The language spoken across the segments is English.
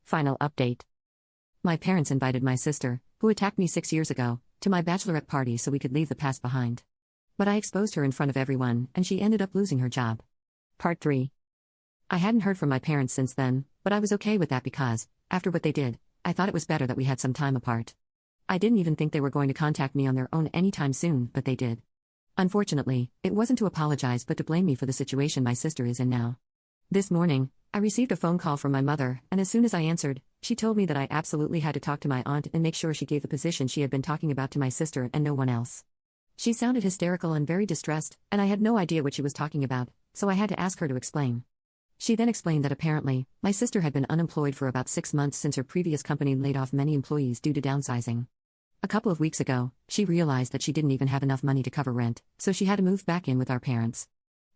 Final update. My parents invited my sister, who attacked me 6 years ago, to my bachelorette party so we could leave the past behind. But I exposed her in front of everyone, and she ended up losing her job. Part 3. I hadn't heard from my parents since then, but I was okay with that because, after what they did, I thought it was better that we had some time apart. I didn't even think they were going to contact me on their own anytime soon, but they did. Unfortunately, it wasn't to apologize but to blame me for the situation my sister is in now. This morning, I received a phone call from my mother, and as soon as I answered, she told me that I absolutely had to talk to my aunt and make sure she gave the position she had been talking about to my sister and no one else. She sounded hysterical and very distressed, and I had no idea what she was talking about, so I had to ask her to explain. She then explained that apparently, my sister had been unemployed for about 6 months since her previous company laid off many employees due to downsizing. A couple of weeks ago, she realized that she didn't even have enough money to cover rent, so she had to move back in with our parents.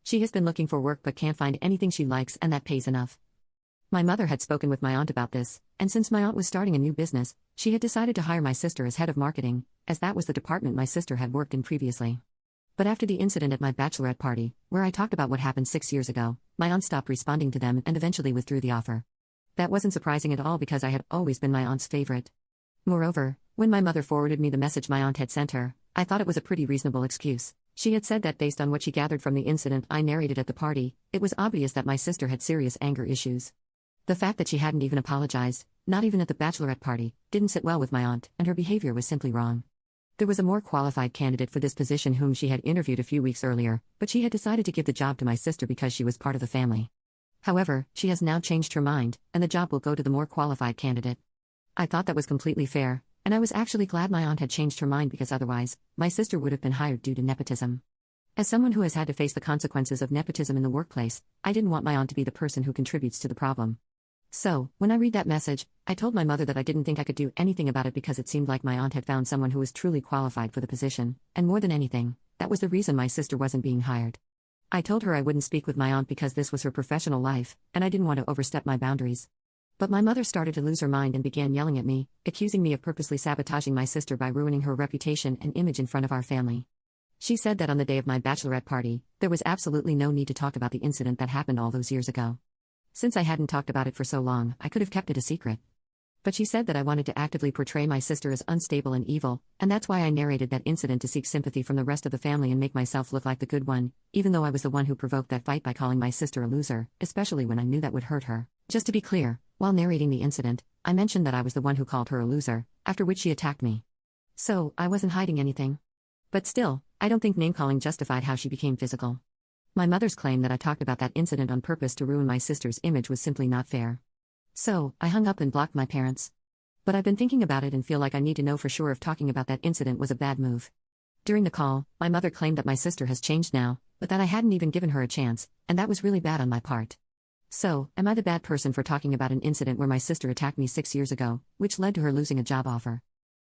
She has been looking for work but can't find anything she likes and that pays enough. My mother had spoken with my aunt about this, and since my aunt was starting a new business, she had decided to hire my sister as head of marketing, as that was the department my sister had worked in previously. But after the incident at my bachelorette party, where I talked about what happened 6 years ago, my aunt stopped responding to them and eventually withdrew the offer. That wasn't surprising at all because I had always been my aunt's favorite. Moreover, when my mother forwarded me the message my aunt had sent her, I thought it was a pretty reasonable excuse. She had said that based on what she gathered from the incident I narrated at the party, it was obvious that my sister had serious anger issues. The fact that she hadn't even apologized, not even at the bachelorette party, didn't sit well with my aunt, and her behavior was simply wrong. There was a more qualified candidate for this position whom she had interviewed a few weeks earlier, but she had decided to give the job to my sister because she was part of the family. However, she has now changed her mind, and the job will go to the more qualified candidate. I thought that was completely fair, and I was actually glad my aunt had changed her mind because otherwise, my sister would have been hired due to nepotism. As someone who has had to face the consequences of nepotism in the workplace, I didn't want my aunt to be the person who contributes to the problem. So, when I read that message, I told my mother that I didn't think I could do anything about it because it seemed like my aunt had found someone who was truly qualified for the position, and more than anything, that was the reason my sister wasn't being hired. I told her I wouldn't speak with my aunt because this was her professional life, and I didn't want to overstep my boundaries. But my mother started to lose her mind and began yelling at me, accusing me of purposely sabotaging my sister by ruining her reputation and image in front of our family. She said that on the day of my bachelorette party, there was absolutely no need to talk about the incident that happened all those years ago. Since I hadn't talked about it for so long, I could have kept it a secret. But she said that I wanted to actively portray my sister as unstable and evil, and that's why I narrated that incident to seek sympathy from the rest of the family and make myself look like the good one, even though I was the one who provoked that fight by calling my sister a loser, especially when I knew that would hurt her. Just to be clear, while narrating the incident, I mentioned that I was the one who called her a loser, after which she attacked me. So, I wasn't hiding anything. But still, I don't think name-calling justified how she became physical. My mother's claim that I talked about that incident on purpose to ruin my sister's image was simply not fair. So, I hung up and blocked my parents. But I've been thinking about it and feel like I need to know for sure if talking about that incident was a bad move. During the call, my mother claimed that my sister has changed now, but that I hadn't even given her a chance, and that was really bad on my part. So, am I the bad person for talking about an incident where my sister attacked me 6 years ago, which led to her losing a job offer?